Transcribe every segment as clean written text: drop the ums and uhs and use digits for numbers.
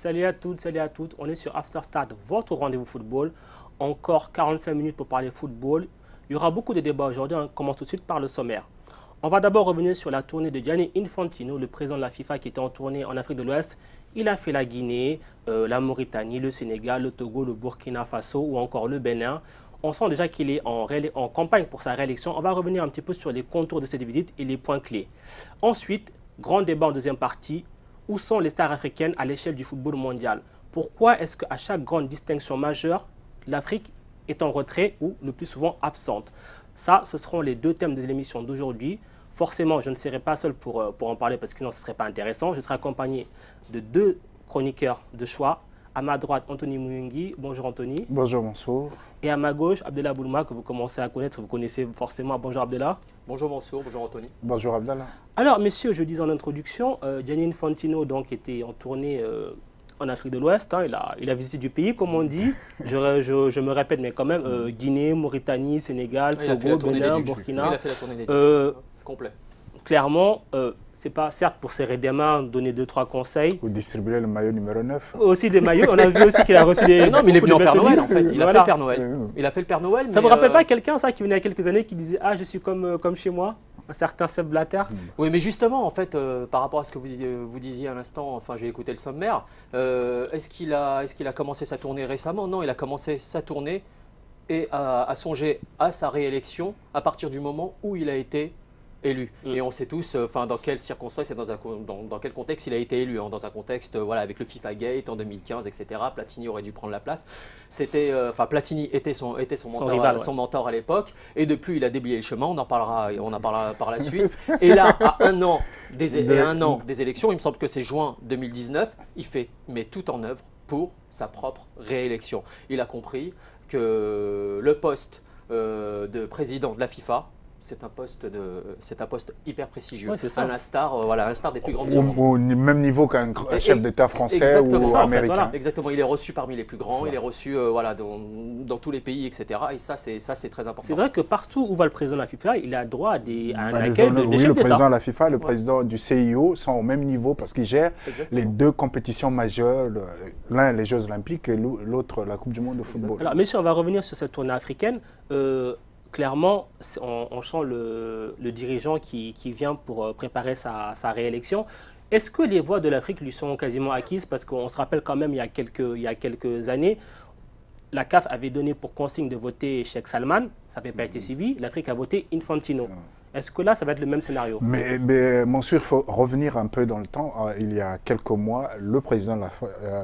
Salut à toutes, salut à toutes. On est sur After Start, votre rendez-vous football. Encore 45 minutes pour parler football. Il y aura beaucoup de débats aujourd'hui. On commence tout de suite par le sommaire. On va d'abord revenir sur la tournée de Gianni Infantino, le président de la FIFA qui était en tournée en Afrique de l'Ouest. Il a fait la Guinée, la Mauritanie, le Sénégal, le Togo, le Burkina Faso ou encore le Bénin. On sent déjà qu'il est en campagne pour sa réélection. On va revenir un petit peu sur les contours de cette visite et les points clés. Ensuite, grand débat en deuxième partie. Où sont les stars africaines à l'échelle du football mondial? Pourquoi est-ce qu'à chaque grande distinction majeure, l'Afrique est en retrait ou le plus souvent absente? Ça, ce seront les deux thèmes de l'émission d'aujourd'hui. Forcément, je ne serai pas seul pour en parler parce que sinon ce ne serait pas intéressant. Je serai accompagné de deux chroniqueurs de choix. À ma droite, Anthony Mouyungi. Bonjour Anthony. Bonjour Mansour. Et à ma gauche, Abdellah Boulma, que vous commencez à connaître, vous connaissez forcément. Bonjour Abdellah. Bonjour Mansour, bonjour Anthony. Bonjour Abdellah. Alors messieurs, je disais en introduction, Gianni Infantino donc, était en tournée en Afrique de l'Ouest. Hein, il a visité du pays, comme on dit. Je me répète, mais quand même, Guinée, Mauritanie, Sénégal, Togo, Bénin, Burkina. Il a fait la tournée des complet. Clairement, c'est pas certes pour serrer des mains, donner 2-3 conseils. Vous distribuez le maillot numéro 9. Aussi des maillots. On a vu aussi qu'il a reçu des. Non, mais il est venu en Père Noël en fait. Il a fait le Père Noël. Il a fait le Père Noël. Ça ne vous rappelle pas quelqu'un ça qui venait il y a quelques années qui disait ah je suis comme chez moi, un certain Seb Blatter. Oui, mais justement en fait par rapport à ce que vous disiez à l'instant, enfin j'ai écouté le sommaire. Est-ce qu'il a commencé sa tournée récemment? Non, il a commencé sa tournée et a songé à sa réélection à partir du moment où il a été élu. Et on sait tous dans quelles circonstances et dans quel contexte il a été élu. Dans un contexte avec le FIFA Gate en 2015, etc. Platini aurait dû prendre la place. Platini était son mentor, rival, son mentor à l'époque. Et depuis, il a déblayé le chemin. On en parlera par la suite. Et là, à un an des élections, il me semble que c'est juin 2019, il met tout en œuvre pour sa propre réélection. Il a compris que le poste de président de la FIFA, c'est un poste hyper prestigieux, ouais, un star des plus grandes Au même niveau qu'un chef d'État français ou américain. Voilà, exactement, il est reçu parmi les plus grands, il est reçu dans tous les pays, etc. Et ça, c'est très important. C'est vrai que partout où va le président de la FIFA, il a droit à un accueil de chefs d'État. d'État. Le président de la FIFA et le président du CIO sont au même niveau parce qu'ils gèrent les deux compétitions majeures, l'un les Jeux Olympiques et l'autre la Coupe du Monde de football. Alors, messieurs, on va revenir sur cette tournée africaine. Clairement, on sent le dirigeant qui vient pour préparer sa réélection. Est-ce que les voix de l'Afrique lui sont quasiment acquises? Parce qu'on se rappelle quand même, il y a quelques années, la CAF avait donné pour consigne de voter Cheikh Salman. Ça n'avait pas été suivi. L'Afrique a voté Infantino. Est-ce que là, ça va être le même scénario? Mais Mansour, il faut revenir un peu dans le temps. Il y a quelques mois, le président de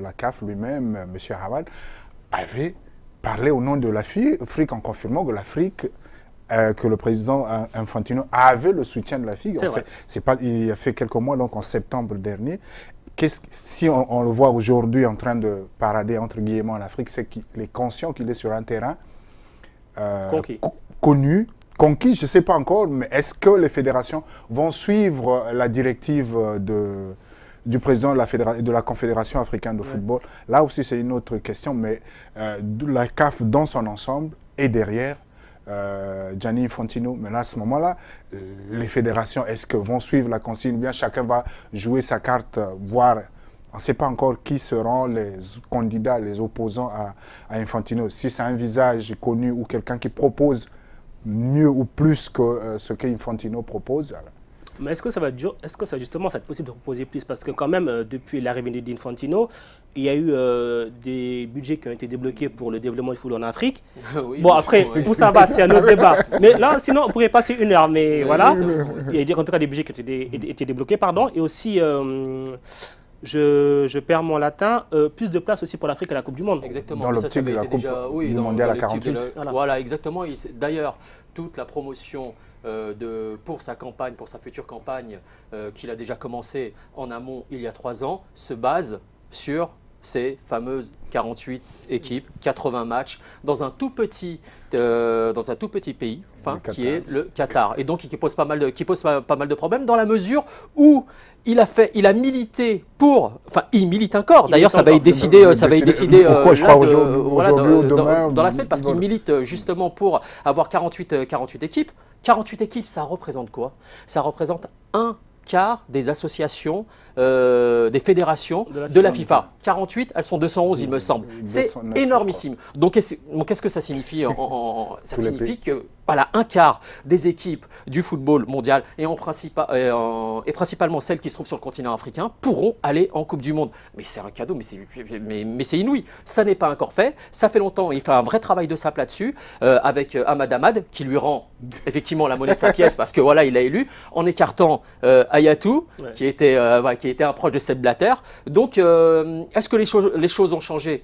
la CAF lui-même, M. Hawad, avait parler au nom de l'Afrique en confirmant que l'Afrique, que le président Infantino avait le soutien de l'Afrique. Il y a fait quelques mois, donc en septembre dernier. Si on le voit aujourd'hui en train de parader entre guillemets en Afrique, c'est qu'il est conscient qu'il est sur un terrain connu, conquis, je ne sais pas encore, mais est-ce que les fédérations vont suivre la directive du président de la Confédération africaine de football? Là aussi, c'est une autre question, mais la CAF dans son ensemble est derrière Gianni Infantino. Mais là, à ce moment-là, les fédérations, est-ce que vont suivre la consigne? Bien, chacun va jouer sa carte, voir. On ne sait pas encore qui seront les candidats, les opposants à Infantino. Si c'est un visage connu ou quelqu'un qui propose mieux ou plus que ce qu'Infantino propose, alors. Mais est-ce que ça va justement ça va être possible de proposer plus? Parce que quand même, depuis l'arrivée d'Infantino, il y a eu des budgets qui ont été débloqués pour le développement du football en Afrique. Oui, bon, après, où ça va, c'est un autre débat. Mais là, sinon, on pourrait passer une heure. Mais voilà, il y a en tout cas des budgets qui ont été débloqués, pardon. Et aussi, je perds mon latin, plus de place aussi pour l'Afrique à la Coupe du Monde. Exactement. Dans l'optique de la Coupe du Mondial à 48. Voilà, exactement. D'ailleurs, toute la promotion pour sa campagne, pour sa future campagne qu'il a déjà commencé en amont il y a 3 ans, se base sur ces fameuses 48 équipes, 80 matchs, dans un tout petit pays, qui est le Qatar. Et donc qui pose pas mal de problèmes dans la mesure où il a milité pour, il milite encore. D'ailleurs, ça va être décidé. Pourquoi je crois aujourd'hui ou demain dans la semaine, parce qu'il milite justement pour avoir 48 équipes. 48 équipes, ça représente quoi? Ça représente un quart des associations, des fédérations de la FIFA. 48, elles sont 211, il me semble. C'est 209, énormissime. Donc, qu'est-ce que ça signifie ça signifie que voilà, un quart des équipes du football mondial, et principalement celles qui se trouvent sur le continent africain, pourront aller en Coupe du Monde. Mais c'est un cadeau, mais c'est inouï. Ça n'est pas encore fait. Ça fait longtemps. Il fait un vrai travail de sape là-dessus, avec Ahmad Ahmad, qui lui rend effectivement la monnaie de sa pièce, parce que voilà, il a élu, en écartant Hayatou, qui était un proche de Sepp Blatter. Donc, est-ce que les choses ont changé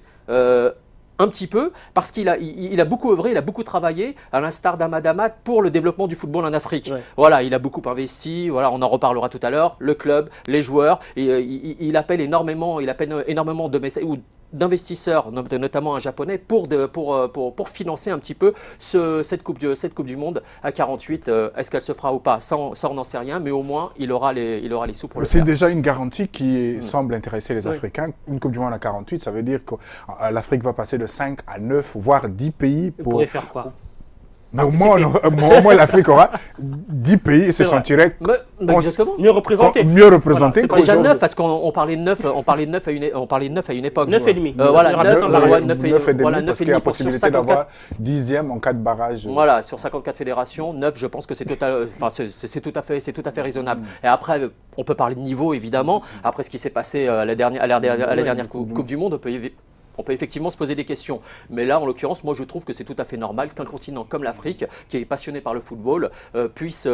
un petit peu, parce qu'il a beaucoup œuvré, il a beaucoup travaillé, à l'instar d'Ahmad Ahmad, pour le développement du football en Afrique. Ouais. Voilà, il a beaucoup investi, voilà, on en reparlera tout à l'heure, le club, les joueurs, et, il appelle énormément de messages, d'investisseurs, notamment un japonais, pour financer un petit peu cette coupe du Monde à 48. Est-ce qu'elle se fera ou pas? Ça, on n'en sait rien, mais au moins, il aura les sous pour le faire. C'est déjà une garantie qui semble intéresser les Africains. Une Coupe du Monde à 48, ça veut dire que l'Afrique va passer de 5 à 9, voire 10 pays pour... Vous pourrez faire quoi? Mais au moins l'Afrique aura 10 pays et se sentirait mieux représentés. Voilà, déjà 9, parce qu'on parlait de 9 à une époque. 9 et demi. Voilà, 9 et demi, parce qu'il y a la possibilité d'avoir 10e en cas de barrage. Voilà, sur 54 fédérations, 9, je pense que c'est tout à fait raisonnable. Et après, on peut parler de niveau, évidemment. Après ce qui s'est passé à la dernière Coupe du Monde, on peut effectivement se poser des questions. Mais là, en l'occurrence, moi, je trouve que c'est tout à fait normal qu'un continent comme l'Afrique, qui est passionné par le football, puisse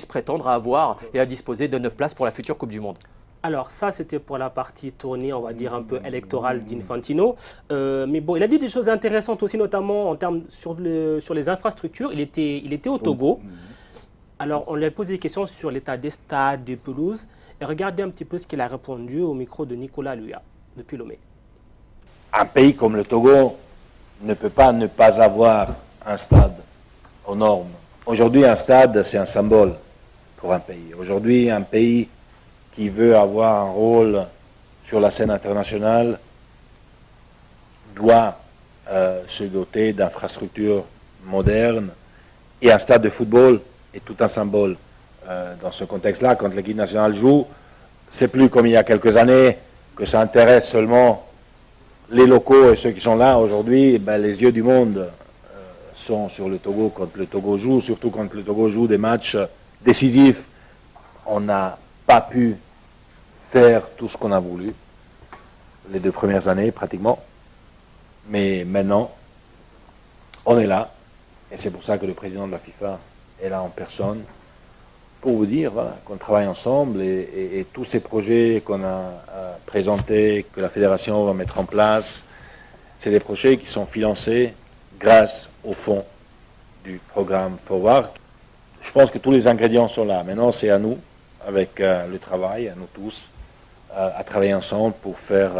prétendre à avoir et à disposer de 9 places pour la future Coupe du Monde. Alors ça, c'était pour la partie tournée, on va dire un peu électorale d'Infantino. Mais bon, il a dit des choses intéressantes aussi, notamment en termes sur les infrastructures. Il était au Togo. Alors, on lui a posé des questions sur l'état des stades, des pelouses. Et regardez un petit peu ce qu'il a répondu au micro de Nicolas Luya, depuis Lomé. Un pays comme le Togo ne peut pas ne pas avoir un stade aux normes. Aujourd'hui, un stade, c'est un symbole pour un pays. Aujourd'hui, un pays qui veut avoir un rôle sur la scène internationale doit se doter d'infrastructures modernes, et un stade de football est tout un symbole. Dans ce contexte-là, quand l'équipe nationale joue, c'est plus comme il y a quelques années que ça intéresse seulement les locaux et ceux qui sont là. Aujourd'hui, les yeux du monde sont sur le Togo quand le Togo joue, surtout quand le Togo joue des matchs décisifs. On n'a pas pu faire tout ce qu'on a voulu les 2 premières années pratiquement, mais maintenant on est là, et c'est pour ça que le président de la FIFA est là en personne pour vous dire voilà, qu'on travaille ensemble, et tous ces projets qu'on a présentés, que la fédération va mettre en place, c'est des projets qui sont financés grâce au fonds du programme Forward. Je pense que tous les ingrédients sont là. Maintenant, c'est à nous, avec le travail, à nous tous, à travailler ensemble pour faire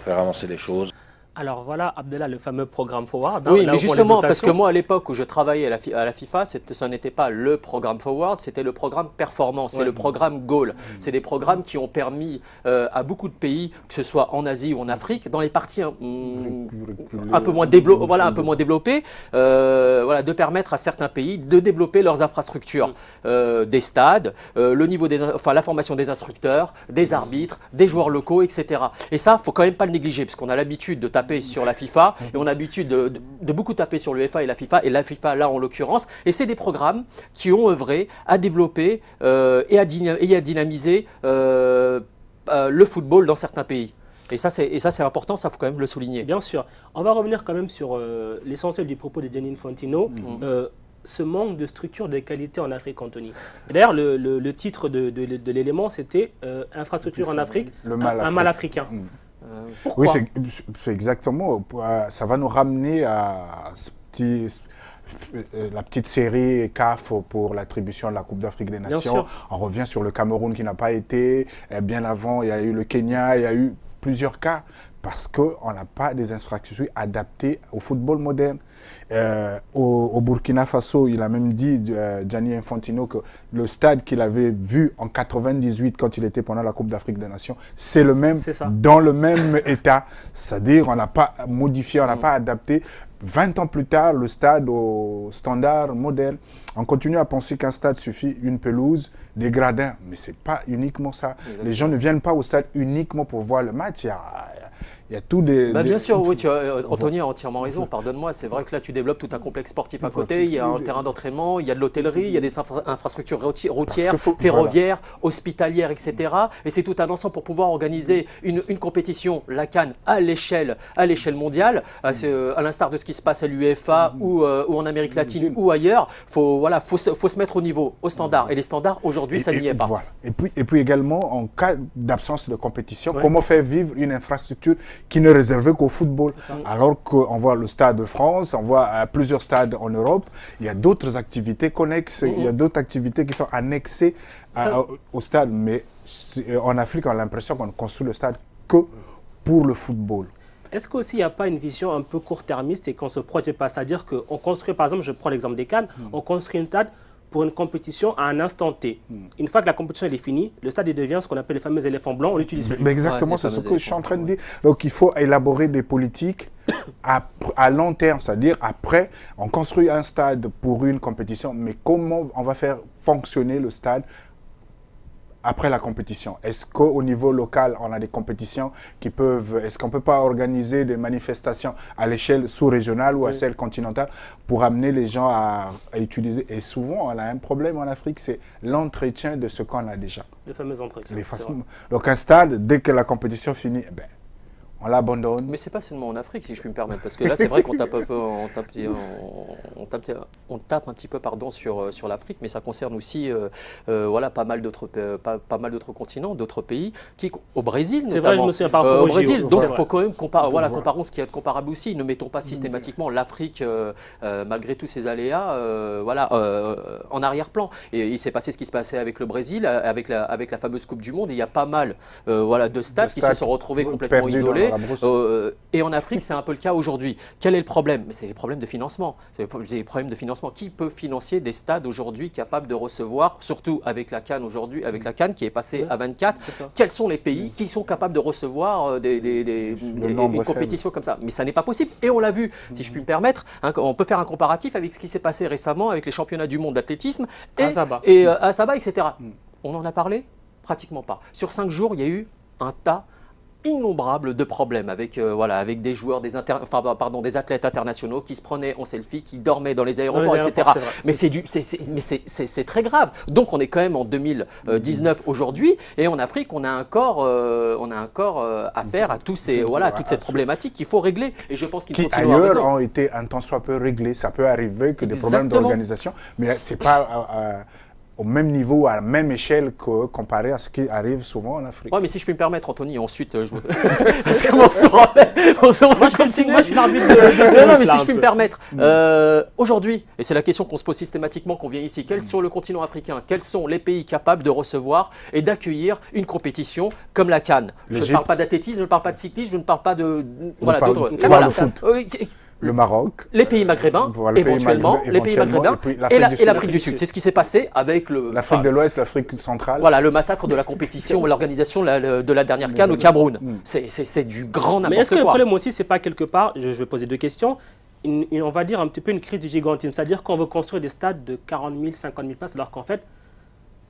avancer les choses. Alors voilà, Abdellah, le fameux programme Forward. Oui, mais justement, parce que moi, à l'époque où je travaillais à la FIFA, ça n'était pas le programme Forward, c'était le programme Performance, c'est le programme Goal. C'est des programmes qui ont permis à beaucoup de pays, que ce soit en Asie ou en Afrique, dans les parties un peu moins développées, de permettre à certains pays de développer leurs infrastructures, des stades, la formation des instructeurs, des arbitres, des joueurs locaux, etc. Et ça, il ne faut quand même pas le négliger, parce qu'on a l'habitude de taper sur la FIFA, et on a l'habitude de beaucoup taper sur l'UEFA et la FIFA là en l'occurrence, et c'est des programmes qui ont œuvré à développer et à dynamiser le football dans certains pays. Et ça c'est important, ça faut quand même le souligner. Bien sûr. On va revenir quand même sur l'essentiel du propos de Gianni Infantino. Ce manque de structure de qualité en Afrique, Anthony. D'ailleurs, le titre de l'élément, c'était Infrastructure en Afrique, un mal africain. Pourquoi? Oui, c'est exactement. Ça va nous ramener à la petite série CAF pour l'attribution de la Coupe d'Afrique des Nations. On revient sur le Cameroun qui n'a pas été. Bien avant, il y a eu le Kenya, il y a eu plusieurs cas parce qu'on n'a pas des infrastructures adaptées au football moderne. Au Burkina Faso, il a même dit, Gianni Infantino, que le stade qu'il avait vu en 98 quand il était pendant la Coupe d'Afrique des Nations, c'est le même, dans le même état. C'est-à-dire on n'a pas modifié, on n'a pas adapté. 20 ans plus tard, le stade au standard moderne, on continue à penser qu'un stade suffit, une pelouse, des gradins. Mais ce n'est pas uniquement ça. Exactement. Les gens ne viennent pas au stade uniquement pour voir le match. Il y a tout des... Bien sûr, oui, Anthony a entièrement raison, pardonne-moi. C'est vrai que là, tu développes tout un complexe sportif à côté. Il y a un terrain d'entraînement, il y a de l'hôtellerie, il y a des infrastructures routières, ferroviaires, hospitalières, etc. Et c'est tout un ensemble pour pouvoir organiser une compétition, la CAN, à l'échelle mondiale, à l'instar de ce qui se passe à l'UEFA ou en Amérique latine ou ailleurs. Faut se mettre au niveau, au standard. Et les standards, aujourd'hui, ça n'y est pas. Voilà. Et puis également, en cas d'absence de compétition, comment faire vivre une infrastructure qui n'est réservée qu'au football. Alors qu'on voit le Stade de France, on voit plusieurs stades en Europe, il y a d'autres activités connexes, il y a d'autres activités qui sont annexées au stade. Mais en Afrique, on a l'impression qu'on ne construit le stade que pour le football. Est-ce qu'aussi il n'y a pas une vision un peu court-termiste et qu'on ne se projette pas? C'est-à-dire qu'on construit, par exemple, je prends l'exemple des CAN, on construit un stade pour une compétition à un instant T. Une fois que la compétition est finie, le stade devient ce qu'on appelle les fameux éléphants blancs, on l'utilise plus. Mais exactement, c'est ce que je suis en train de dire. Donc il faut élaborer des politiques à long terme, c'est-à-dire après, on construit un stade pour une compétition, mais comment on va faire fonctionner le stade après la compétition? Est-ce qu'au niveau local, on a des compétitions qui peuvent... Est-ce qu'on ne peut pas organiser des manifestations à l'échelle sous-régionale ou à l'échelle continentale pour amener les gens à utiliser? Et souvent, on a un problème en Afrique, c'est l'entretien de ce qu'on a déjà. Les fameux entretiens. Donc un stade, dès que la compétition finit, on l'abandonne. Mais c'est pas seulement en Afrique, si je puis me permettre, parce que là, c'est vrai qu'on tape un peu, on tape un petit peu, sur l'Afrique, mais ça concerne aussi, pas mal d'autres continents, d'autres pays, au Brésil notamment. C'est vrai, je me souviens pas. Au Brésil, donc il faut quand même comparons ce qui est comparable aussi. Ne mettons pas systématiquement l'Afrique, malgré tous ses aléas, en arrière-plan. Et il s'est passé ce qui se passait avec le Brésil, avec la fameuse Coupe du Monde. Et il y a pas mal, de stades qui se sont retrouvés complètement isolés. Et en Afrique, c'est un peu le cas aujourd'hui. Quel est le problème? C'est les problèmes de financement. C'est les problèmes de financement. Qui peut financer des stades aujourd'hui capables de recevoir, surtout avec la CAN aujourd'hui, avec la CAN qui est passée à 24, quels sont les pays qui sont capables de recevoir une compétition comme ça? Mais ça n'est pas possible. Et on l'a vu, si je puis me permettre, on peut faire un comparatif avec ce qui s'est passé récemment avec les championnats du monde d'athlétisme et à Saba, etc. On en a parlé? Pratiquement pas. Sur 5 jours, il y a eu un tas innombrable de problèmes avec des joueurs, des athlètes internationaux qui se prenaient en selfie, qui dormaient dans les aéroports, etc. Mais c'est très grave. Donc on est quand même en 2019 aujourd'hui, et en Afrique on a encore affaire à toute cette problématique qu'il faut régler. Et je pense qu'il faut ailleurs ont été un tant soit peu réglés. Ça peut arriver que des problèmes d'organisation, mais c'est pas au même niveau, à la même échelle que comparé à ce qui arrive souvent en Afrique. Oui, mais si je puis me permettre, Anthony, ensuite, je parce qu'on se continue. Moi, je suis l'arbitre de non, mais si je puis me permettre, aujourd'hui, et c'est la question qu'on se pose systématiquement, qu'on vient ici, quels sont le continent africain, quels sont les pays capables de recevoir et d'accueillir une compétition comme la CAN? Je ne parle pas d'athlétisme, je ne parle pas de cyclisme, je ne parle pas de... le foot. Le Maroc, les pays maghrébins, éventuellement, les pays maghrébins et l'Afrique du Sud. C'est ce qui s'est passé avec l'Afrique de l'Ouest, l'Afrique centrale. Voilà, le massacre de la compétition, l'organisation de la dernière CAN au Cameroun. C'est du grand n'importe quoi. Mais est-ce que le problème aussi, c'est pas quelque part, je vais poser deux questions, on va dire un petit peu une crise du gigantisme, c'est-à-dire qu'on veut construire des stades de 40 000, 50 000 places, alors qu'en fait,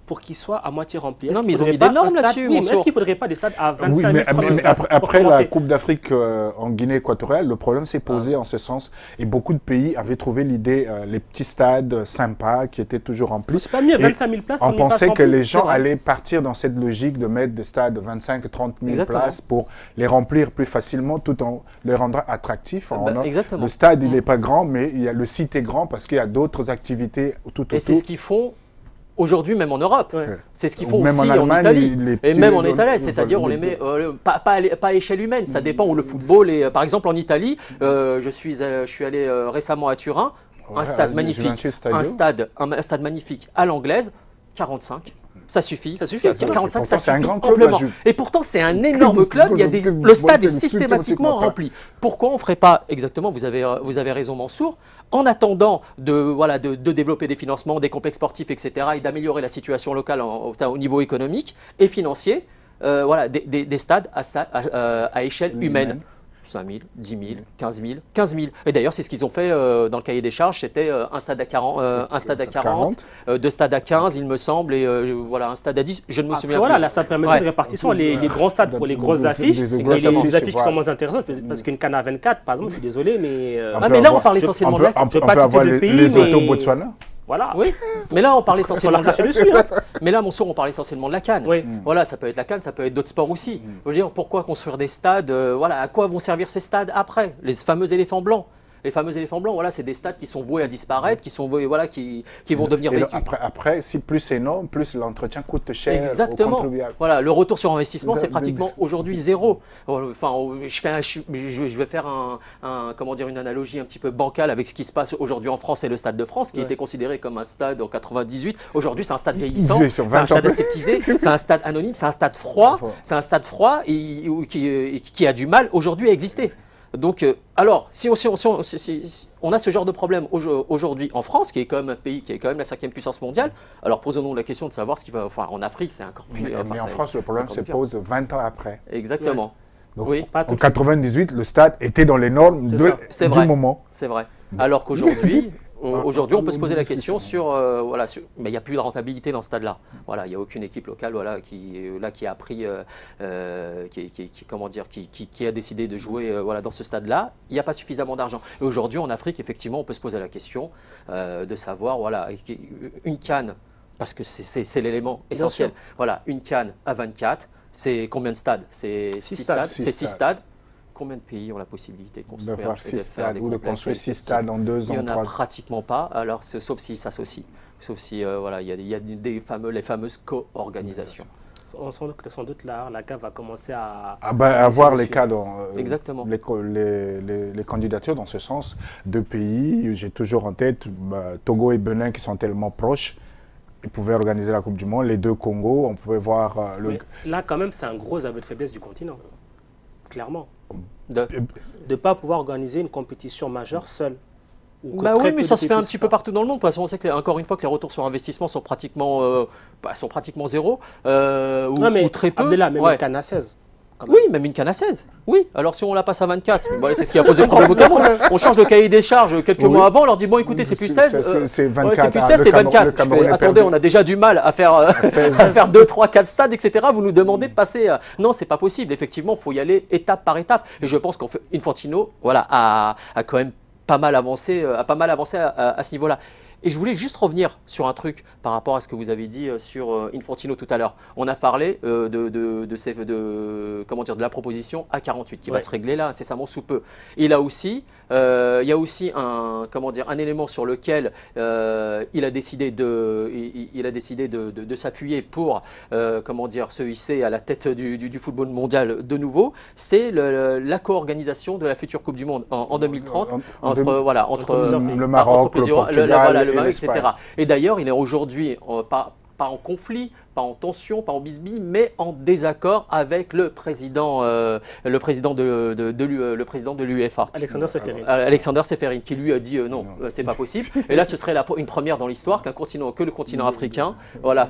pour qu'ils soient à moitié remplis. Non, mais ils ont mis des normes là-dessus. Oui, mais est-ce qu'il ne faudrait pas des stades à 25 000 mais après la Coupe d'Afrique en Guinée équatoriale, le problème s'est posé en ce sens. Et beaucoup de pays avaient trouvé l'idée, les petits stades sympas qui étaient toujours remplis. C'est pas mieux, 25 000 places. On pensait que les gens allaient partir dans cette logique de mettre des stades de 25 30 000 places pour les remplir plus facilement, tout en les rendant attractifs. Le stade, il n'est pas grand, mais le site est grand parce qu'il y a d'autres activités tout autour. Et c'est ce qu'ils font aujourd'hui, même en Europe. C'est ce qu'ils font même aussi en Italie. Et même en Italie, c'est-à-dire on les met pas à échelle humaine. Ça dépend où le football est. Par exemple, en Italie, je suis allé récemment à Turin, un stade magnifique, un stade magnifique à l'anglaise, 45. Ça suffit. 45, ça suffit amplement. Et pourtant, c'est un énorme club. Le stade est systématiquement rempli. Pourquoi on ne ferait pas exactement? Vous avez raison, Mansour. En attendant de développer des financements, des complexes sportifs, etc., et d'améliorer la situation locale au niveau économique et financier, des stades à échelle humaine. 5 000, 10 000, 15 000, 15 000. Et d'ailleurs, c'est ce qu'ils ont fait dans le cahier des charges. C'était un stade à 40, deux stades à 15, il me semble, et voilà, un stade à 10. Je ne me souviens voilà, plus. là, ça permet de répartition. Les grands stades pour les grosses affiches, et les affiches qui sont moins intéressantes. Parce qu'une canne à 24, par exemple, je suis désolé, mais. Mais là, on parle essentiellement de la On peut pas avoir citer de pays, les mais- autos Botswana. Voilà. Oui, mais là, on parle essentiellement de la cracher dessus. Hein. Mais là, Monsour, on parle essentiellement de la CAN. Oui. Voilà, ça peut être la CAN, ça peut être d'autres sports aussi. Je veux dire, pourquoi construire des stades voilà, à quoi vont servir ces stades après? Les fameux éléphants blancs. Les fameux éléphants blancs, voilà, c'est des stades qui sont voués à disparaître, qui sont voués, voilà, qui vont devenir Et vêtus. après, si plus c'est énorme, plus l'entretien coûte cher aux Exactement. contribuables. Voilà, le retour sur investissement, c'est De- pratiquement aujourd'hui zéro. Enfin, je vais faire comment dire, une analogie un petit peu bancale avec ce qui se passe aujourd'hui en France et le Stade de France, qui était considéré comme un stade en 98. Aujourd'hui, c'est un stade vieillissant, Vieillit sur c'est un 20 ans. stade aseptisé, c'est un stade anonyme, c'est un stade froid, qui a du mal aujourd'hui à exister. Donc, alors, si on a ce genre de problème aujourd'hui en France, qui est quand même un pays qui est quand même la 5e puissance mondiale, alors posons-nous la question de savoir ce qui va. Enfin, en Afrique, c'est encore plus. Mais enfin, en France, le problème se pose 20 ans après. Exactement. Donc, Oui, Pas tout en de suite. 98, le stade était dans les normes C'est du vrai. moment. c'est vrai. Alors qu'aujourd'hui. Aujourd'hui, on peut se poser la question sur, mais il n'y a plus de rentabilité dans ce stade-là. Voilà, il n'y a aucune équipe locale, voilà, qui a pris, qui a décidé de jouer, voilà, dans ce stade-là. Il n'y a pas suffisamment d'argent. Et aujourd'hui, en Afrique, effectivement, on peut se poser la question de savoir, voilà, une CAN, parce que c'est l'élément essentiel. Voilà, une CAN à 24, c'est combien de stades? C'est 6 stades. C'est 6 stades. Combien de pays ont la possibilité de construire De faire et 6 faire stades des ou de complexes construire 6 accessibles? stades en 2 Il n'y ans, en a 3 ans. pratiquement pas, alors sauf s'ils s'associent. Sauf si voilà, il y a les fameuses co-organisations. Sans doute là, la CAF va commencer à. Avoir les cas dans Exactement. les candidatures dans ce sens. 2 pays, j'ai toujours en tête Togo et Benin qui sont tellement proches. Ils pouvaient organiser la Coupe du Monde. Les 2 Congos, on pouvait voir Mais là, quand même, c'est un gros aveu de faiblesse du continent. Clairement. De- De ne pas pouvoir organiser une compétition majeure seul. Ou que Bah très oui, peu mais de ça se fait pays un puissent petit peu faire. partout dans le monde. Parce qu'on sait que, encore une fois, que les retours sur investissement sont pratiquement zéro, ou très peu. Abdellah, même Ouais. une canne à 16. quand même. Oui, même une canne à 16. Oui, alors si on la passe à 24, bon, c'est ce qui a posé problème au Cameroun. On change le cahier des charges quelques mois avant, on leur dit bon écoutez, c'est plus 16. C'est 24. Ouais, c'est plus 16, c'est 24. Je fais, attendez, on a déjà du mal à faire, à faire 2, 3, 4 stades, etc. Vous nous demandez de passer. Non, c'est pas possible. Effectivement, il faut y aller étape par étape. Et je pense qu'Infantino a quand même pas mal avancé, à ce niveau-là. Et je voulais juste revenir sur un truc par rapport à ce que vous avez dit sur Infantino tout à l'heure. On a parlé de la proposition A48 qui va se régler là incessamment sous peu. Et là aussi, il y a aussi un élément sur lequel il a décidé de s'appuyer pour se hisser à la tête du football mondial de nouveau. C'est la co-organisation de la future Coupe du Monde en 2030 entre le Maroc, le Portugal, le Maroc, etc. l'Espagne. Et d'ailleurs, il est aujourd'hui pas en conflit, pas en tension, pas en bisbille, mais en désaccord avec le président de l'UEFA. Alexander Seferin. Alexander Seferin, qui lui a dit non, c'est pas possible. Et là, ce serait une première dans l'histoire que le continent africain,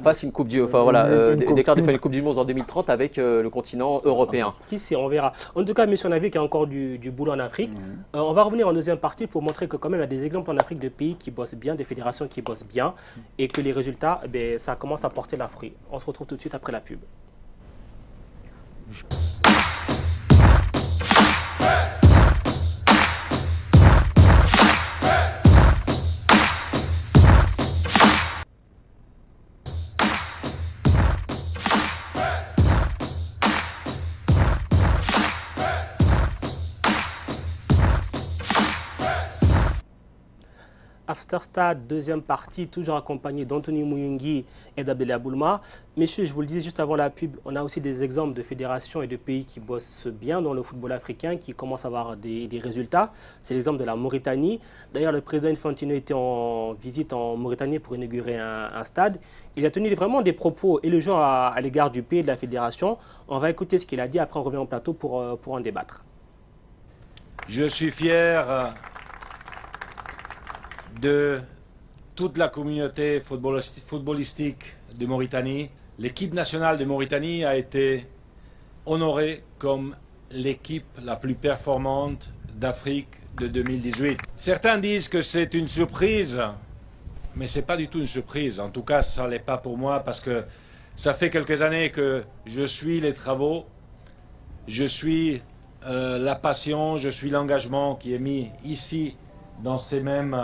fasse une coupe déclare de faire une coupe du monde en 2030 avec le continent européen. Qui sait, on verra. En tout cas, monsieur, on a vu qu'il y a encore du boulot en Afrique. On va revenir en deuxième partie pour montrer que quand même il y a des exemples en Afrique de pays qui bossent bien, des fédérations qui bossent bien, et que les résultats, ça commence à porter la fruit. On se retrouve tout de suite après la pub. Afterstad, deuxième partie, toujours accompagné d'Anthony Mouyungi et d'Abdellah Boulma. Messieurs, je vous le disais juste avant la pub, on a aussi des exemples de fédérations et de pays qui bossent bien dans le football africain, qui commencent à avoir des résultats. C'est l'exemple de la Mauritanie. D'ailleurs, le président Infantino était en visite en Mauritanie pour inaugurer un stade. Il a tenu vraiment des propos élogieux à l'égard du pays et de la fédération. On va écouter ce qu'il a dit, après on revient au plateau pour en débattre. Je suis fier de toute la communauté footballistique de Mauritanie. L'équipe nationale de Mauritanie a été honorée comme l'équipe la plus performante d'Afrique de 2018. Certains disent que c'est une surprise, mais ce n'est pas du tout une surprise. En tout cas, ça ne l'est pas pour moi parce que ça fait quelques années que je suis les travaux, je suis la passion, je suis l'engagement qui est mis ici, dans ces mêmes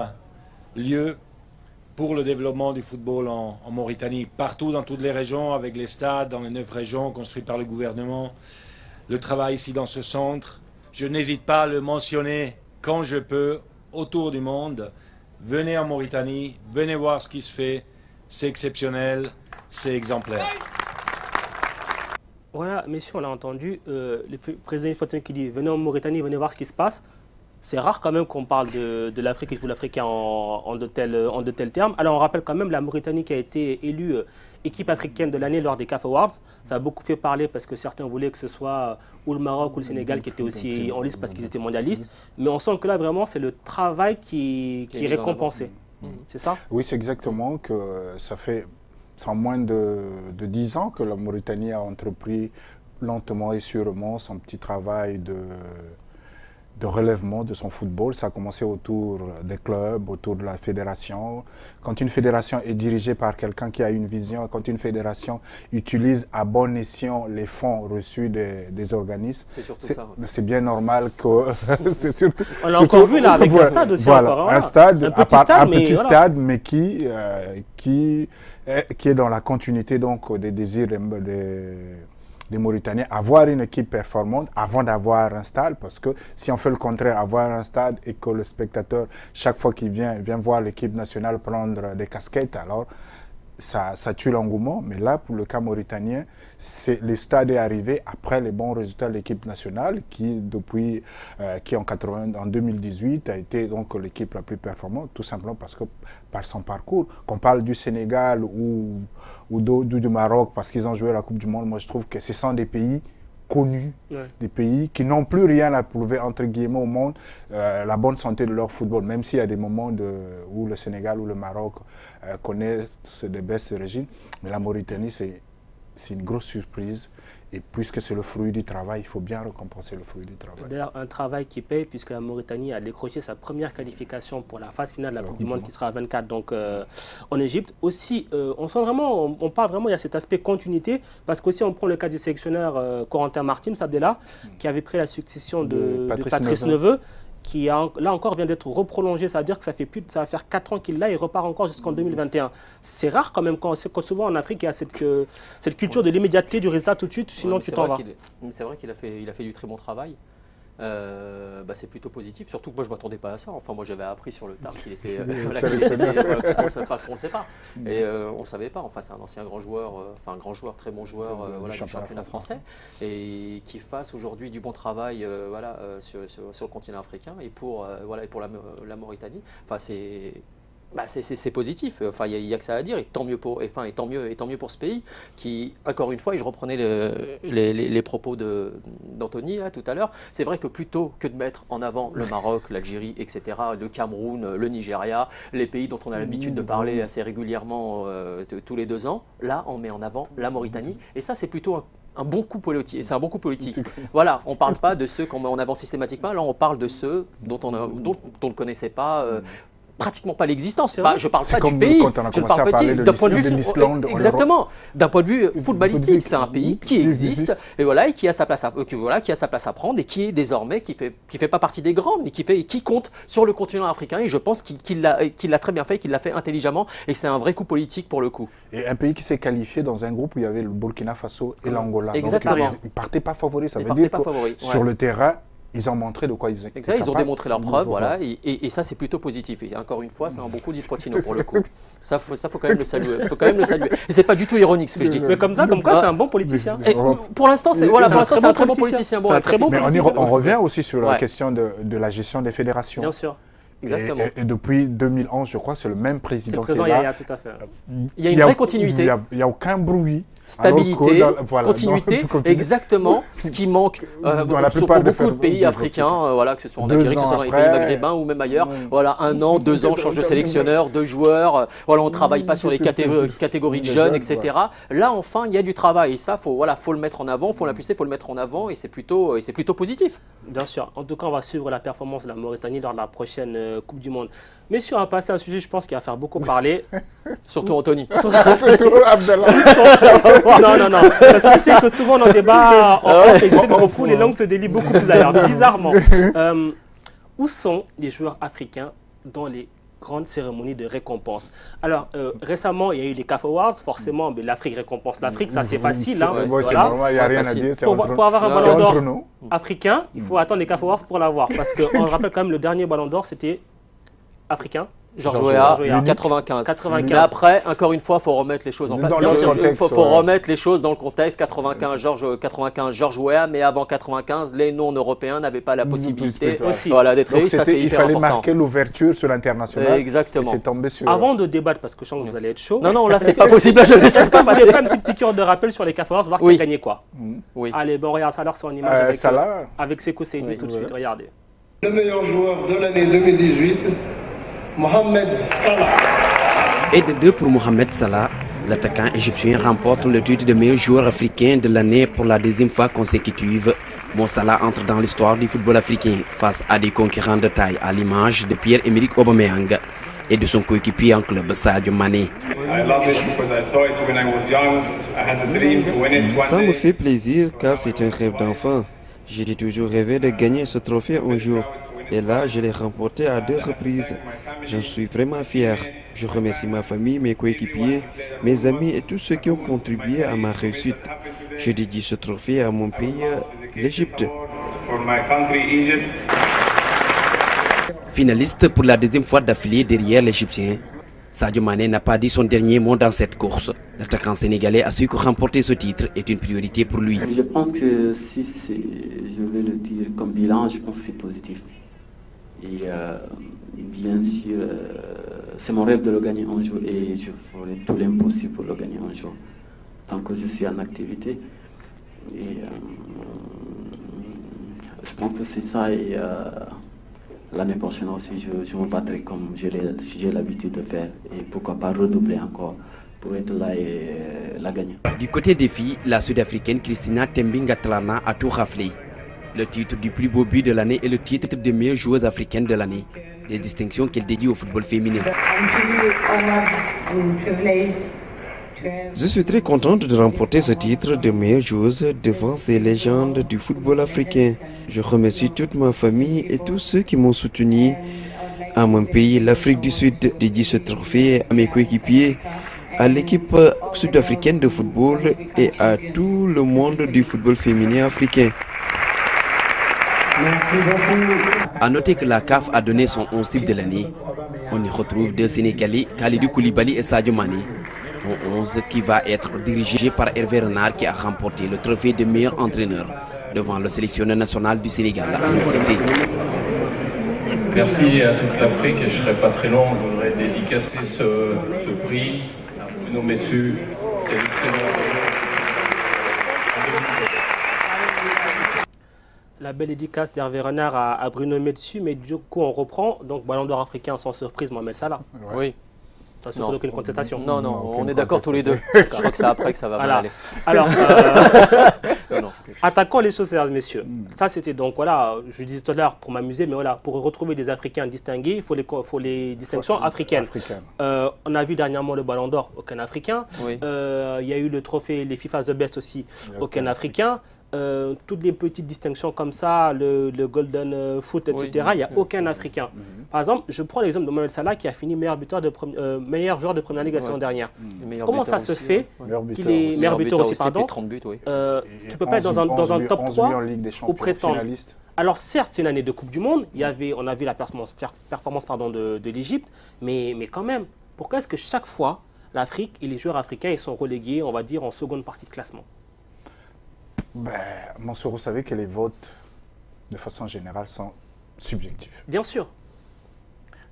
lieux, pour le développement du football en Mauritanie, partout dans toutes les régions, avec les stades dans les 9 régions construites par le gouvernement, le travail ici dans ce centre. Je n'hésite pas à le mentionner quand je peux, autour du monde. Venez en Mauritanie, venez voir ce qui se fait, c'est exceptionnel, c'est exemplaire. Voilà, messieurs, on l'a entendu, le président Infantino qui dit « Venez en Mauritanie, venez voir ce qui se passe ». C'est rare quand même qu'on parle de l'Afrique et de l'Africain en de tels termes. Alors on rappelle quand même la Mauritanie qui a été élue équipe africaine de l'année lors des CAF Awards. Ça a beaucoup fait parler parce que certains voulaient que ce soit ou le Maroc ou le Sénégal qui étaient aussi en liste parce qu'ils étaient mondialistes. Mais on sent que là vraiment c'est le travail qui est récompensé. C'est ça? Oui, c'est exactement que ça fait sans moins de 10 ans que la Mauritanie a entrepris lentement et sûrement son petit travail de relèvement de son football. Ça a commencé autour des clubs, autour de la fédération. Quand une fédération est dirigée par quelqu'un qui a une vision, quand une fédération utilise à bon escient les fonds reçus des organismes, c'est surtout ça. Ouais. C'est bien normal que... On l'a encore vu là avec un stade aussi. Voilà, encore, un stade, un petit stade, mais, voilà. stade, mais qui est dans la continuité donc, des désirs des Mauritaniens, avoir une équipe performante avant d'avoir un stade, parce que si on fait le contraire, avoir un stade et que le spectateur, chaque fois qu'il vient voir l'équipe nationale prendre des casquettes, alors ça tue l'engouement. Mais là, pour le cas mauritanien, le stade est arrivé après les bons résultats de l'équipe nationale qui, en 2018, a été donc l'équipe la plus performante, tout simplement parce que par son parcours. Qu'on parle du Sénégal ou du Maroc parce qu'ils ont joué la Coupe du Monde, moi je trouve que ce sont des pays connus, des pays qui n'ont plus rien à prouver entre guillemets au monde, la bonne santé de leur football, même s'il y a des moments où le Sénégal ou le Maroc connaissent des baisses de régime, mais la Mauritanie c'est une grosse surprise. Et puisque c'est le fruit du travail, il faut bien récompenser le fruit du travail. D'ailleurs, un travail qui paye, puisque la Mauritanie a décroché sa première qualification pour la phase finale de la Coupe du Monde qui sera à 24 donc, en Égypte. Aussi, on parle vraiment, il y a cet aspect continuité, parce qu'aussi on prend le cas du sélectionneur Corentin Martins Abdallah, qui avait pris la succession de Patrice Neveu, qui là encore vient d'être reprolongé, ça veut dire que ça va faire 4 ans qu'il l'a et repart encore jusqu'en 2021. C'est rare quand même, quand souvent en Afrique il y a cette culture de l'immédiateté, du résultat tout de suite, sinon tu t'en vas. C'est vrai qu'il a fait du très bon travail. C'est plutôt positif, surtout que moi je ne m'attendais pas à ça. Enfin, moi j'avais appris sur le tard qu'il était parce qu'on ne sait pas. Et on ne savait pas. Enfin, c'est un ancien grand joueur, un grand joueur, très bon joueur du championnat français, et qui fasse aujourd'hui du bon travail sur le continent africain et pour la Mauritanie. Enfin, c'est positif. Enfin, il y a que ça à dire. Et tant mieux pour ce pays qui, encore une fois, et je reprenais les propos d'Anthony là tout à l'heure. C'est vrai que plutôt que de mettre en avant le Maroc, l'Algérie, etc., le Cameroun, le Nigeria, les pays dont on a l'habitude de parler assez régulièrement tous les 2 ans, là, on met en avant la Mauritanie. Et ça, c'est plutôt un bon coup politique. C'est un bon coup politique. Voilà, on ne parle pas de ceux qu'on met en avant systématiquement. Là, on parle de ceux dont on ne connaissait pas. Pratiquement pas l'existence. Je ne parle pas du pays, je parle d'un point de vue exactement, d'un point de vue footballistique. C'est un pays qui existe et qui a sa place à prendre et qui est désormais qui fait pas partie des grands, mais qui compte sur le continent africain. Et je pense qu'il l'a très bien fait, qu'il l'a fait intelligemment et que c'est un vrai coup politique pour le coup. Et un pays qui s'est qualifié dans un groupe où il y avait le Burkina Faso et l'Angola. Exactement. Donc ils ne partaient pas favoris. Ça veut dire que sur le terrain, ils ont montré de quoi ils étaient capables. Ils ont démontré leurs preuves, et ça c'est plutôt positif. Et encore une fois, c'est un bon coup d'Infantino pour le coup. Ça faut quand même le saluer. Et c'est pas du tout ironique ce que je dis. Mais comme quoi, c'est un bon politicien. Et pour l'instant, c'est un très bon politicien. On revient aussi sur la question de la gestion des fédérations. Bien sûr. Exactement. Et depuis 2011, je crois, c'est le même président qui est là. Tout à fait. Il y a une vraie continuité. Il n'y a aucun bruit stabilité, voilà, continuité, exactement ce qui manque Dans la pour plupart des beaucoup de pays africains, voilà, que ce soit en Algérie, que ce soit dans les pays maghrébins ou même ailleurs. Voilà, 1 an, 2 ans, change de sélectionneur, de joueurs, voilà, on ne travaille pas sur les catégories de jeunes, etc. Là, enfin, il y a du travail et ça, faut le mettre en avant, faut l'impulser, faut le mettre en avant et c'est plutôt positif. Bien sûr. En tout cas, on va suivre la performance de la Mauritanie lors de la prochaine Coupe du Monde. Messieurs, on va passer à un sujet, je pense, qui va faire beaucoup parler. Surtout Anthony. Surtout Abdallah. Non. Parce que je sais que souvent, dans le débat, et j'essaie de beaucoup, les langues se délient beaucoup plus d'ailleurs, bizarrement. Où sont les joueurs africains dans les grandes cérémonies de récompense? Alors, récemment, il y a eu les CAF Awards. Forcément, mais l'Afrique récompense l'Afrique, ça c'est facile. Hein, Ouais, c'est normal, il n'y a rien à dire. C'est pour avoir un ballon entre d'or nous. africain, il faut attendre les CAF Awards pour l'avoir. Parce qu'on rappelle quand même, le dernier ballon d'or, c'était africain. Georges Weah, Weah. 95. 95. Mais après, encore une fois, il faut remettre les choses en place. Il faut remettre les choses dans le contexte. 95 Georges Weah, mais avant 95, les non-européens n'avaient pas la possibilité d'être réunis. Ça, c'est hyper important. Il fallait marquer l'ouverture sur l'international. Exactement. C'est tombé sur... Avant de débattre, parce que je sens que vous allez être chaud. Non, là, c'est pas possible. Je ne laisse pas Vous passer. voulez faire une petite piqûre de rappel sur les CAF Awards, voir qui a gagné quoi. Oui. Allez, bon, regarde ça, alors c'est en image Salah. avec Sékou Seydi tout de suite. Regardez. Le meilleur joueur de l'année 2018, Mohamed Salah. Et de 2 pour Mohamed Salah, l'attaquant égyptien remporte le titre de meilleur joueur africain de l'année pour la 2e fois consécutive. Mo Salah entre dans l'histoire du football africain face à des concurrents de taille à l'image de Pierre-Emerick Aubameyang et de son coéquipier en club Sadio Mané. Ça me fait plaisir car c'est un rêve d'enfant. J'ai toujours rêvé de gagner ce trophée un jour. Et là, je l'ai remporté à 2 reprises. J'en suis vraiment fier. Je remercie ma famille, mes coéquipiers, mes amis et tous ceux qui ont contribué à ma réussite. Je dédie ce trophée à mon pays, l'Égypte. Finaliste pour la 2e fois d'affilée derrière l'Égyptien, Sadio Mané n'a pas dit son dernier mot dans cette course. L'attaquant sénégalais a su que remporter ce titre est une priorité pour lui. Je pense que si je vais le dire comme bilan, je pense que c'est positif. Et bien sûr, c'est mon rêve de le gagner un jour et je ferai tout l'impossible pour le gagner un jour, tant que je suis en activité. Et je pense que c'est ça et l'année prochaine aussi, je me battrai comme j'ai l'habitude de faire et pourquoi pas redoubler encore pour être là et la gagner. Du côté des filles, la Sud-Africaine Christina Tembinga-Tlana a tout raflé. Le titre du plus beau but de l'année et le titre de meilleure joueuse africaine de l'année. Des distinctions qu'elle dédie au football féminin. Je suis très contente de remporter ce titre de meilleure joueuse devant ces légendes du football africain. Je remercie toute ma famille et tous ceux qui m'ont soutenu. À mon pays, l'Afrique du Sud, dédie ce trophée à mes coéquipiers, à l'équipe sud-africaine de football et à tout le monde du football féminin africain. A noter que la CAF a donné son 11 type de l'année. On y retrouve 2 Sénégalais, Khalidou Koulibaly et Sadio Mané. Un 11 qui va être dirigé par Hervé Renard qui a remporté le trophée de meilleur entraîneur devant le sélectionneur national du Sénégal, Aliou Cissé. Merci à toute l'Afrique et je ne serai pas très long, je voudrais dédicacer ce prix à Bruno Metsu, sélectionneur. La belle dédicace d'Hervé Renard à Bruno Metsu, mais du coup on reprend, donc ballon d'or africain sans surprise, Mohamed Salah. Oui. Ça souffre d'aucune contestation. Non, on est d'accord tous les deux. Je crois que c'est après que ça va mal aller. Alors, attaquons les choses sérieuses, messieurs. Ça c'était donc, voilà, je disais tout à l'heure pour m'amuser, mais voilà, pour retrouver des Africains distingués, il faut les distinctions africaines. On a vu dernièrement le ballon d'or, aucun Africain. Oui. Il y a eu le trophée, les FIFA The Best aussi, aucun Africain. Toutes les petites distinctions comme ça, le Golden Foot, etc., il n'y a aucun Africain. Par exemple, je prends l'exemple de Mohamed Salah qui a fini meilleur joueur de première ligue la saison dernière. Comment ça se fait qu'il est meilleur buteur aussi, pardon, 30 buts, oui. qui ne peut pas être dans un top 3 ou prétendre. Alors certes, c'est une année de Coupe du Monde, on a vu la performance de l'Égypte, mais quand même, pourquoi est-ce que chaque fois, l'Afrique et les joueurs africains ils sont relégués, on va dire, en seconde partie de classement? Mansour, vous savez que les votes, de façon générale, sont subjectifs. Bien sûr.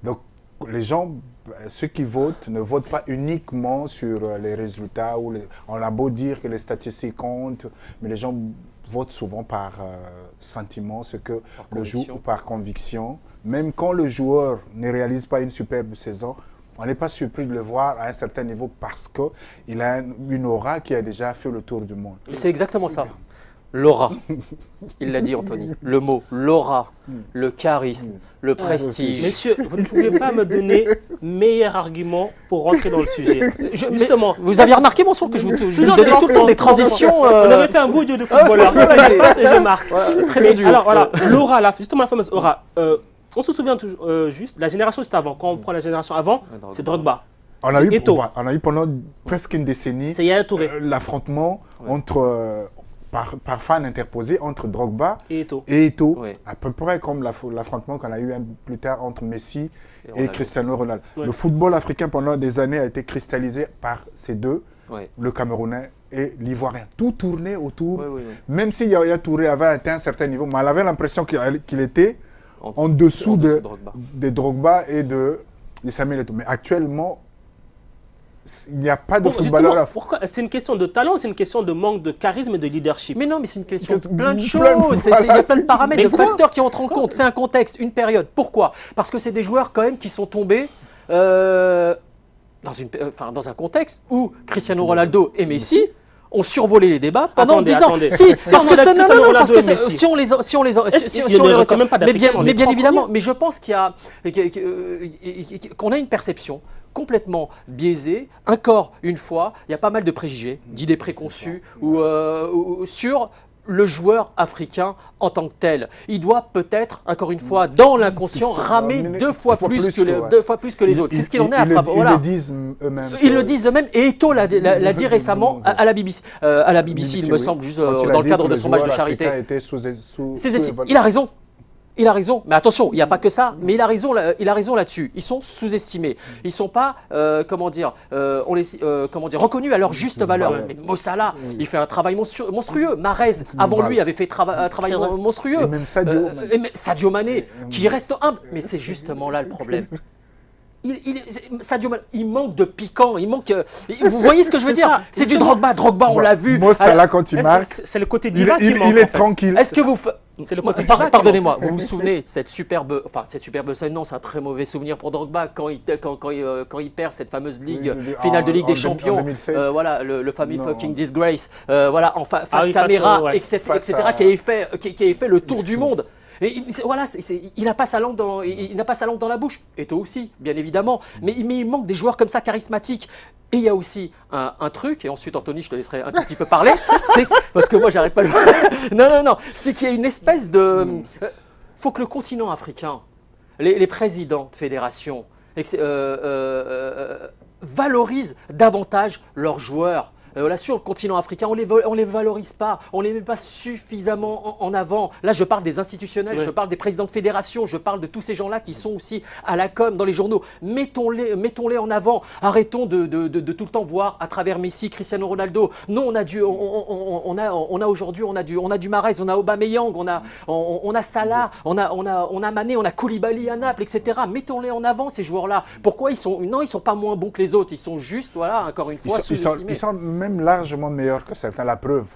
Donc, les gens, ceux qui votent, ne votent pas uniquement sur les résultats. On a beau dire que les statistiques comptent, mais les gens votent souvent par sentiment, par conviction. Même quand le joueur ne réalise pas une superbe saison, on n'est pas surpris de le voir à un certain niveau parce qu'il a une aura qui a déjà fait le tour du monde. Et c'est exactement ça. L'aura. Il l'a dit, Anthony. Le mot, l'aura, le charisme, le prestige. Messieurs, vous ne pouvez pas me donner meilleur argument pour rentrer dans le sujet. Justement. Vous aviez remarqué, mon son, que je vous donnais tout le temps des transitions. On avait fait un beau duo de footballeurs. Je marque. Très bien duo. Alors voilà, l'aura, justement la fameuse aura. On se souvient juste, la génération juste avant, quand on prend la génération avant, c'est Drogba. On a eu pendant presque une décennie l'affrontement entre, par fan interposé entre Drogba et Eto'o, à peu près comme l'affrontement qu'on a eu plus tard entre Messi et Cristiano Ronaldo. Le football africain pendant des années a été cristallisé par ces deux, le Camerounais et l'Ivoirien. Tout tournait autour, même si Yaya Touré avait atteint un certain niveau, mais on avait l'impression qu'il était en dessous de Drogba et de Samuel Eto'o. Mais actuellement, il n'y a pas de footballeur. Pourquoi? C'est une question de talent, c'est une question de manque de charisme et de leadership. Mais non, mais c'est une question de plein de choses. Il y a plein de paramètres, de facteurs qui entrent en compte. C'est un contexte, une période. Pourquoi? Parce que c'est des joueurs quand même qui sont tombés dans un contexte où Cristiano Ronaldo et Messi ont survolé les débats pendant 10 ans. Parce que si on les mais bien évidemment, mais je pense qu'on a une perception complètement biaisée. Encore une fois, il y a pas mal de préjugés, d'idées préconçues sur le joueur africain en tant que tel. Il doit peut-être, encore une fois, dans l'inconscient, ramer deux fois plus que les autres. C'est ce qu'il en est après. Ils le disent eux-mêmes. Ils le disent eux-mêmes. Et Eto'o l'a dit récemment à la BBC. Il me semble, juste dans le cadre de son match de charité. Il a raison. Il a raison, mais attention, il n'y a pas que ça, mais il a raison là-dessus. Ils sont sous-estimés. Ils ne sont pas, reconnus à leur juste valeur. Mais Mo Salah, il fait un travail monstrueux. Mahrez, avant lui, avait fait un travail monstrueux. Et même Sadio Mané, qui reste humble. Mais c'est justement là le problème. Sadio Mané, il manque de piquant, vous voyez ce que je veux dire? C'est du Drogba, on l'a vu. Mo Salah, quand il marque, c'est le côté diva qui manque. Il est tranquille. Est-ce que vous... C'est le côté pardonnez-moi, vous vous souvenez de cette superbe scène? Non, c'est un très mauvais souvenir pour Drogba quand il perd cette fameuse finale de Ligue des Champions. Voilà, le fameux fucking disgrace. Voilà, face caméra, etc., qui avait fait le tour du monde. Et il n'a pas sa langue dans la bouche. Eto'o aussi, bien évidemment. Mais il manque des joueurs comme ça charismatiques. Et il y a aussi un truc, et ensuite Anthony, je te laisserai un tout petit peu parler, parce que moi j'arrête pas de... Non, c'est qu'il y a une espèce de... faut que le continent africain, les présidents de fédérations, valorisent davantage leurs joueurs. Sur le continent africain, on les valorise pas, on les met pas suffisamment en avant. Là, je parle des institutionnels, je parle des présidents de fédération, je parle de tous ces gens-là qui sont aussi à la com, dans les journaux. Mettons-les en avant. Arrêtons de tout le temps voir à travers Messi, Cristiano Ronaldo. Non, on a aujourd'hui du Mahrez, on a Aubameyang, on a Salah, on a Mané, on a Koulibaly à Naples, etc. Mettons-les en avant ces joueurs-là. Pourquoi ils sont pas moins bons que les autres. Ils sont juste, encore une fois, sous-estimés. Ils sont même largement meilleurs que certains. La preuve,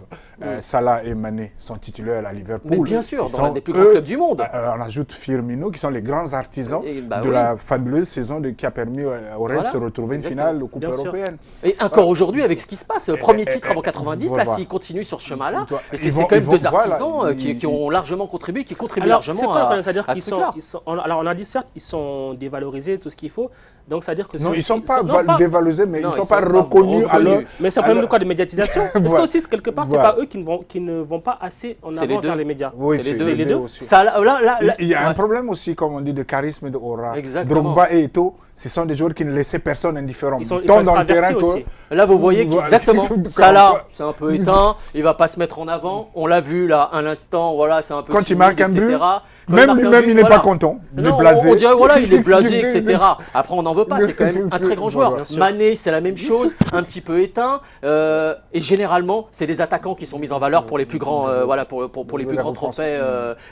Salah et Mané sont titulaires à Liverpool. Mais bien sûr, dans l'un des plus grands clubs du monde. On ajoute Firmino, qui sont les grands artisans de la fabuleuse saison qui a permis au Rennes de se retrouver une finale de Coupe européenne. Et encore aujourd'hui, avec ce qui se passe, premier titre avant 90, là, s'ils continuent sur ce chemin-là, et c'est quand même deux artisans qui ont largement contribué, qui contribuent largement à ce truc-là. Alors, on a dit certes, ils sont dévalorisés, tout ce qu'il faut. Donc, c'est-à-dire que... Non, ils ne sont pas dévalorisés, mais ils ne sont pas reconnus. Mais c'est un problème de quoi? De médiatisation. Parce que aussi, quelque part, ce n'est pas eux qui ne vont pas assez en avant dans les médias. Oui, c'est les deux. Il y a un problème aussi, comme on dit, de charisme et de aura. Exactement. Drogba et Eto'o, ce sont des joueurs qui ne laissaient personne indifférent. Ils sont Tant dans le terrain aussi. Là, vous voyez qu'exactement, Salah, c'est un peu éteint, il ne va pas se mettre en avant. On l'a vu là, à l'instant, voilà, c'est un peu quand il marque un etc. but, Quand même lui-même, il n'est voilà. pas content. Il Non, est blasé. on dirait, voilà, il est blasé, etc. Après, on n'en veut pas, c'est quand même un très grand joueur. Bien sûr. Mané, c'est la même chose, un petit peu éteint. Et généralement, c'est des attaquants qui sont mis en valeur pour les plus grands, voilà, pour les plus grands trophées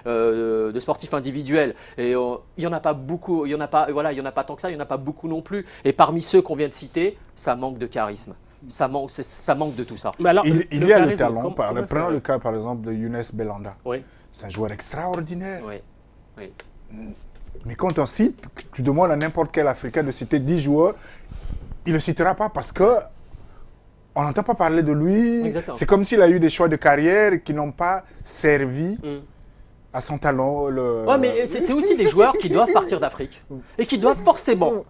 de sportifs individuels. Et il n'y en a pas beaucoup, il n'y en a pas tant que ça, il n'y en a pas beaucoup non plus. Et parmi ceux qu'on vient de citer, ça manque de charisme. Ça manque de tout ça. Mais alors, Il y a le charisme, talent. comment Prenons ça- le cas, par exemple, de Younes Belhanda. Oui. C'est un joueur extraordinaire. Oui. Mais quand on cite, tu demandes à n'importe quel Africain de citer 10 joueurs, il ne le citera pas parce que on n'entend pas parler de lui. Exactement. C'est comme s'il a eu des choix de carrière qui n'ont pas servi à son talent. Ouais, mais c'est aussi des joueurs qui doivent partir d'Afrique et qui doivent forcément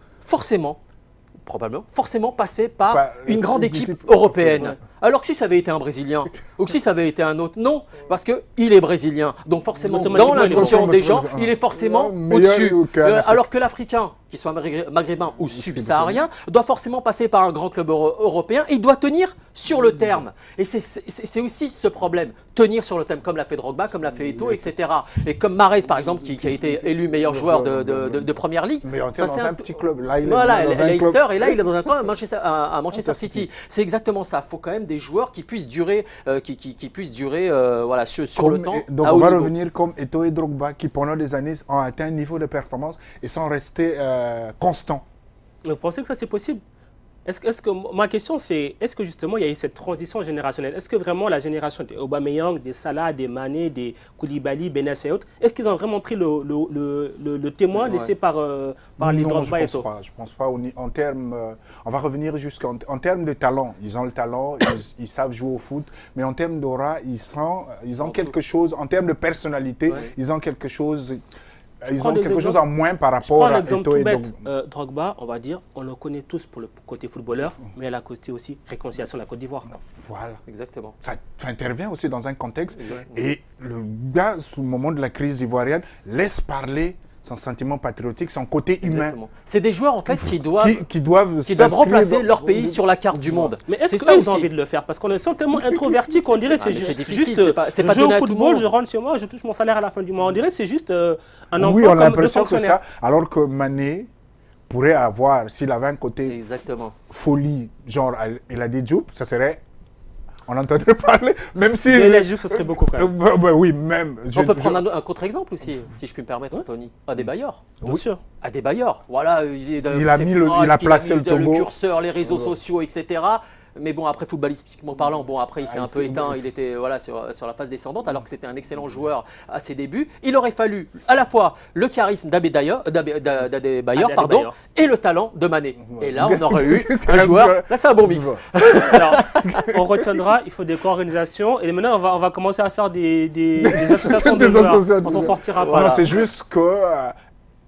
passer par une grande équipe européenne. Alors que si ça avait été un Brésilien ou que si ça avait été un autre, non, parce qu'il est brésilien. Donc forcément, dans l'inconscient des gens, il est forcément au-dessus. Alors que l'Africain, qu'il soit maghrébin ou subsaharien, doit forcément passer par un grand club européen et il doit tenir sur le terme. Et c'est aussi ce problème, tenir sur le terme, comme l'a fait Drogba, comme l'a fait Eto'o, etc. Et comme Mahrez, par exemple, qui a été élu meilleur joueur de Première Ligue. Mais on tient dans un petit club. Là, il est voilà, dans un Leicester, club. et là, il est dans un coin à Manchester City. C'est exactement ça. Il faut quand même des joueurs qui puissent durer, voilà, sur le temps. Donc à on haut va niveau. revenir comme Eto'o et Drogba qui pendant des années ont atteint un niveau de performance et sont restés constants. Vous pensez que ça c'est possible? Est-ce que ma question c'est, est-ce que justement il y a eu cette transition générationnelle? Est-ce que vraiment la génération des Aubameyang, des Salah, des Mané, des Koulibaly, Benassi et autres, est-ce qu'ils ont vraiment pris le témoin laissé par les Drogba et Eto'o? Je pense pas. En termes, on va revenir jusqu'en termes de talent. Ils ont le talent, ils savent jouer au foot, mais en termes d'aura, ils ont quelque chose. En termes de personnalité, ils ont quelque chose. Ils ont quelque chose en moins par rapport à Eto'o et Drogba. Drogba, on va dire, on le connaît tous pour le côté footballeur, mais à la côté aussi réconciliation de la Côte d'Ivoire. Voilà. Exactement. Ça intervient aussi dans un contexte. Et le gars, au moment de la crise ivoirienne, laisse parler son sentiment patriotique, son côté humain. Exactement. C'est des joueurs en fait qui doivent remplacer leur pays sur la carte du monde. Mais est-ce qu'ils ont envie de le faire? Parce qu'on est tellement introvertis qu'on dirait c'est juste difficile. C'est pas je joue donné au à tout le football, monde. je rentre chez moi, je touche mon salaire à la fin du mois. On dirait c'est juste un emploi Oui, on a comme de l'impression que fonctionnaire. ça, alors que Mané pourrait avoir, s'il avait un côté Exactement. folie, genre il a dit Diop, ça serait... On entendrait parler, même si... Les Juifs, ce serait beaucoup quand même. Oui, même. On peut prendre un contre-exemple aussi, si je puis me permettre, Tony. Adebayor. Bien sûr. Adebayor. Voilà. Il a placé le Togo. Le curseur, les réseaux sociaux, etc. Mais bon, après, footballistiquement parlant, il s'est un peu éteint, il était sur la phase descendante, alors que c'était un excellent joueur à ses débuts. Il aurait fallu à la fois le charisme d'Adebayor, et le talent de Mané. Et là, on aurait eu un joueur, là c'est un bon mix. Alors, on retiendra, il faut des co-organisations, et maintenant on va commencer à faire des associations de joueurs. On s'en sortira pas. Non, c'est juste que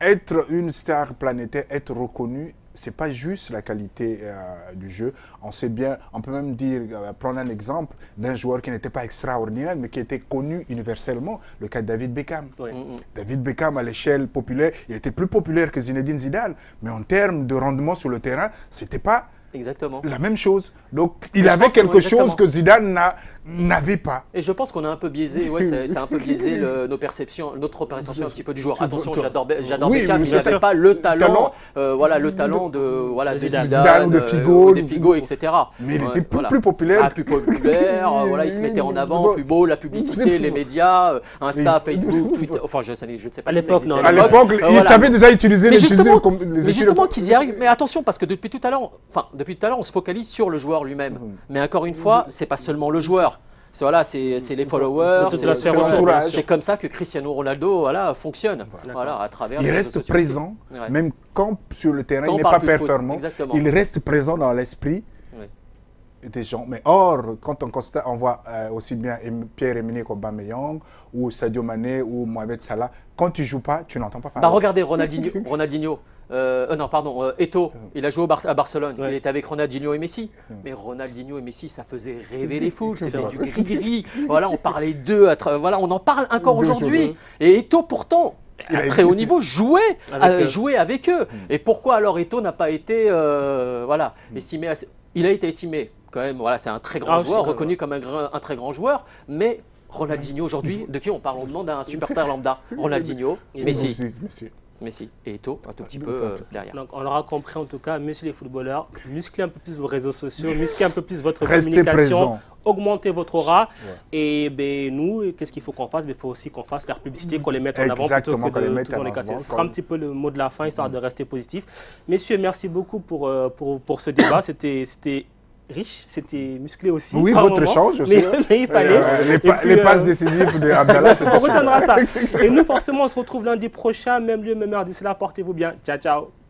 être une star planétaire, être reconnu, c'est pas juste la qualité du jeu. On sait bien, on peut même dire, prendre un exemple d'un joueur qui n'était pas extraordinaire, mais qui était connu universellement, le cas de David Beckham. Oui. David Beckham, à l'échelle populaire, il était plus populaire que Zinedine Zidane, mais en termes de rendement sur le terrain, c'était pas la même chose. Donc, il avait quelque chose que Zidane n'avait pas. Et je pense qu'on a un peu biaisé, c'est un peu biaisé notre perception un petit peu du joueur. Attention, j'adore Beckham, il n'avait pas le talent, le talent de Zidane ou de Figo, etc. Mais il était plus populaire. Plus populaire, il se mettait en avant, plus beau, la publicité, les médias, Insta, Facebook, Twitter, enfin je ne sais pas. À l'époque, non. À l'époque, il savait déjà utiliser les Mais justement, qu'il y arrive. Mais attention, parce que depuis tout à l'heure, on se focalise sur le joueur lui-même. Mais encore une fois, c'est pas seulement le joueur. C'est les followers, c'est comme ça que Cristiano Ronaldo fonctionne. À travers il reste présent, même quand sur le terrain il n'est pas performant, il reste présent dans l'esprit des gens. Mais or, quand on constate, on voit aussi bien Pierre-Emerick Aubameyang ou Sadio Mané ou Mohamed Salah, quand tu ne joues pas, tu n'entends pas parler. Regardez Ronaldinho. Eto'o, il a joué à Barcelone, il était avec Ronaldinho et Messi. Mais Ronaldinho et Messi, ça faisait rêver les foules, c'était du gris-gris. On parlait d'eux, on en parle encore aujourd'hui. Et Eto'o, pourtant, à très haut niveau, jouer avec eux. Et pourquoi alors Eto'o n'a pas été estimé il a été estimé quand même, voilà, c'est un très grand joueur, reconnu comme un très grand joueur, mais Ronaldinho aujourd'hui, de qui on parle? On demande à un supporter lambda. Ronaldinho, Messi et Eto'o un tout petit peu derrière. Donc on l'aura compris en tout cas, messieurs les footballeurs, musclez un peu plus vos réseaux sociaux, musclez un peu plus votre communication, augmentez votre aura. Et nous, qu'est-ce qu'il faut qu'on fasse? Il faut aussi qu'on fasse la publicité, qu'on les mette en avant plutôt que de tout les casser. Ce sera un petit peu le mot de la fin, histoire de rester positif. Messieurs, merci beaucoup pour ce débat. C'était riche, c'était musclé aussi. Oui, votre échange aussi. Mais il fallait. Les passes décisives de Abdallah, c'est on retiendra ça. Et nous, forcément, on se retrouve lundi prochain, même lieu, même heure. D'ici là, portez-vous bien. Ciao, ciao.